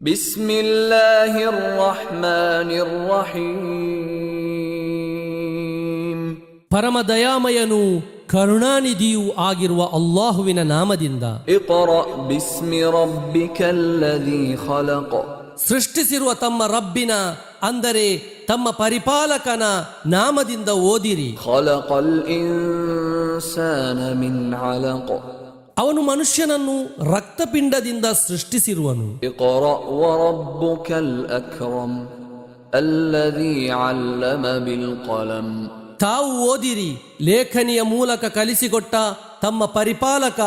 ಬಿಸ್ಮಿಲ್ಲಾಹಿರ್ ರಹ್ಮಾನಿರ್ ರಹೀಮ್. ಪರಮ ದಯಾಮಯನೂ ಕರುಣಾನಿಧಿಯೂ ಆಗಿರುವ ಅಲ್ಲಾಹುವಿನ ನಾಮದಿಂದ. ಇಕ್ರಾ ಬಿಸ್ಮಿ ರಬ್ಬಿಕಲ್ಲದೀ ಖಲಕ್. ಸೃಷ್ಟಿಸಿರುವ ತಮ್ಮ ರಬ್ಬಿನ ಅಂದರೆ ತಮ್ಮ ಪರಿಪಾಲಕನ ನಾಮದಿಂದ ಓದಿರಿ. ಖಲಕಲ್ ಇನ್ಸಾನ ಮಿನ್ ಅಲಕ್. ಅವನು ಮನುಷ್ಯನನ್ನು ರಕ್ತಪಿಂಡದಿಂದ ಸೃಷ್ಟಿಸಿರುವನು. ಇಕ್ರಾ ವರಬ್ಬುಕಲ್ ಅಕ್ರಮ್ ಅಲ್ಲದೀ ಅಲ್ಲಮ ಬಿಲ್ ಕಲಂ. ತಾವು ಓದಿರಿ, ಲೇಖನಿಯ ಮೂಲಕ ಕಲಿಸಿಕೊಟ್ಟ ತಮ್ಮ ಪರಿಪಾಲಕ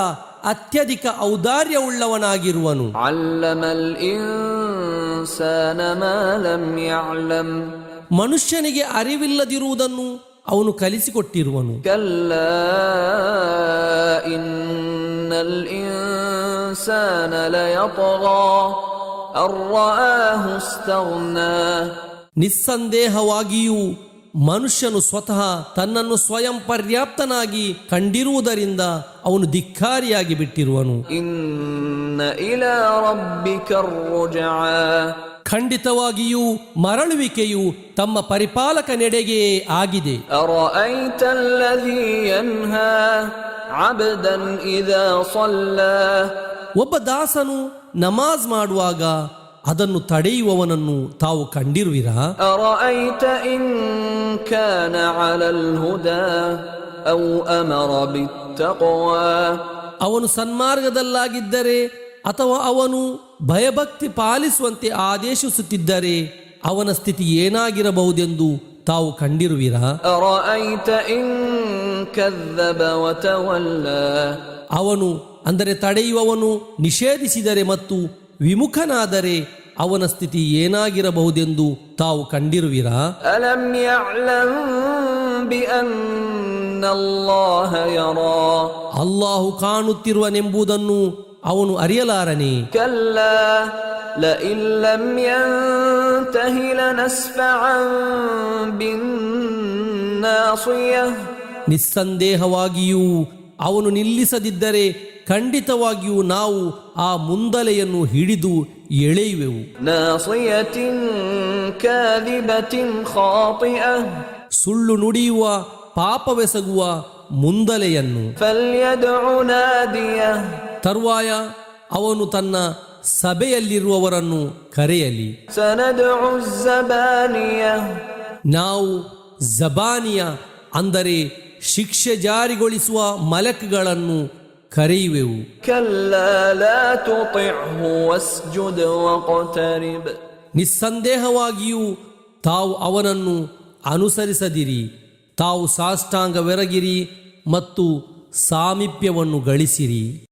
ಅತ್ಯಧಿಕ ಔದಾರ್ಯವುಳ್ಳವನಾಗಿರುವನು. ಅಲ್ಲಮಲ್ ಇನ್ಸಾನ ಮಾ ಲಂ ಯಅಲಮ್. ಮನುಷ್ಯನಿಗೆ ಅರಿವಿಲ್ಲದಿರುವುದನ್ನು ಅವನು ಕಲಿಸಿಕೊಟ್ಟಿರುವನು. ಕಲ್ಲಾ ಇನ್ನಲ್ ಇನ್ಸಾನ ಲಯತಗಾ ಅನ್ ರಆಹು ಇಸ್ತಗ್ನಾ. ನಿಸ್ಸಂದೇಹವಾಗಿಯೂ ಮನುಷ್ಯನು ಸ್ವತಃ ತನ್ನನ್ನು ಸ್ವಯಂ ಪರ್ಯಾಪ್ತನಾಗಿ ಕಂಡಿರುವುದರಿಂದ ಅವನು ಧಿಕ್ಕಾರಿಯಾಗಿ ಬಿಟ್ಟಿರುವನು. ಇನ್ನ ಇಲಾ ರಬ್ಬಿಕರ್ ರುಜ್ಆ. ಖಂಡಿತವಾಗಿಯೂ ಮರಳುವಿಕೆಯು ತಮ್ಮ ಪರಿಪಾಲಕನೆಡೆಗೆಯೇ ಆಗಿದೆ. ಅರಐತಲ್ಲದೀ ಯನ್ಹಾ ಅಬ್ದನ್ ಇದಾ ಸಲ್ಲಾ. ಒಬ್ಬ ದಾಸನು ನಮಾಜ್ ಮಾಡುವಾಗ ಅದನ್ನು ತಡೆಯುವವನನ್ನು ತಾವು ಕಂಡಿರುವಿರಾ? ಅರಐತ ಇನ್ ಕಾನ ಅಲಲ್ ಹುದಾ ಔ ಅಮರ ಬಿತ್ತಕ್ವಾ. ಅವನು ಸನ್ಮಾರ್ಗದಲ್ಲಾಗಿದ್ದರೆ ಅಥವಾ ಅವನು ಭಯಭಕ್ತಿ ಪಾಲಿಸುವಂತೆ ಆದೇಶಿಸುತ್ತಿದ್ದರೆ ಅವನ ಸ್ಥಿತಿ ಏನಾಗಿರಬಹುದೆಂದು ತಾವು ಕಂಡಿರುವಿರಾ? ಅರಐತ ಇನ್ ಕದ್ದಬ ವತವಲ್ಲಾ. ಅವನು ಅಂದರೆ ತಡೆಯುವವನು ನಿಷೇಧಿಸಿದರೆ ಮತ್ತು ವಿಮುಖನಾದರೆ ಅವನ ಸ್ಥಿತಿ ಏನಾಗಿರಬಹುದೆಂದು ತಾವು ಕಂಡಿರುವಿರಾ? ಅಲಂ ಯಅಲಮ್ ಬಿಅನ್ನಲ್ಲಾಹ ಯರಾ. ಅಲ್ಲಾಹು ಕಾಣುತ್ತಿರುವನೆಂಬುದನ್ನು ಅವನು ಅರಿಯಲಾರನೆ? ಕಲ್ಲಾ ಲಇನ್ ಲಂ ಯಂತಹಿ ಲನಸ್ಫಅನ್ ಬಿನ್ನಾಸಿಯಹ. ನಿಸ್ಸಂದೇಹವಾಗಿಯೂ ಅವನು ನಿಲ್ಲಿಸದಿದ್ದರೆ ಖಂಡಿತವಾಗಿಯೂ ನಾವು ಆ ಮುಂದಲೆಯನ್ನು ಹಿಡಿದು ಎಳೆಯುವೆವು. ನಾಸಿಯತಿನ್ ಕಾದಿಬತಿನ್ ಖಾತಿಅಹ. ಸುಳ್ಳು ನುಡಿಯುವ ಪಾಪವೆಸಗುವ ಮುಂದಲೆಯನ್ನು. ಫಲ್ಯದ್ഉ ನಾದಿಯಹ. ತರುವಾಯ ಅವನು ತನ್ನ ಸಭೆಯಲ್ಲಿರುವವರನ್ನು ಕರೆಯಲಿ. ಸನದ್ഉ ಝಬಾನಿಯಹ. ನಾವು ಜಬಾನಿಯ ಅಂದರೆ ಶಿಕ್ಷೆ ಜಾರಿಗೊಳಿಸುವ ಮಲಕ್ಗಳನ್ನು ಕರೆಯುವೆವು. ಕಲ್ಲಾ ಲಾ ತುತಿಅಹು ವಸ್ಜುದ್ ವಕ್ತರಿಬ್. ನಿಸ್ಸಂದೇಹವಾಗಿಯೂ ತಾವು ಅವನನ್ನು ಅನುಸರಿಸದಿರಿ, ತಾವು ಸಾಷ್ಟಾಂಗವೆರಗಿರಿ ಮತ್ತು ಸಾಮೀಪ್ಯವನ್ನು ಗಳಿಸಿರಿ.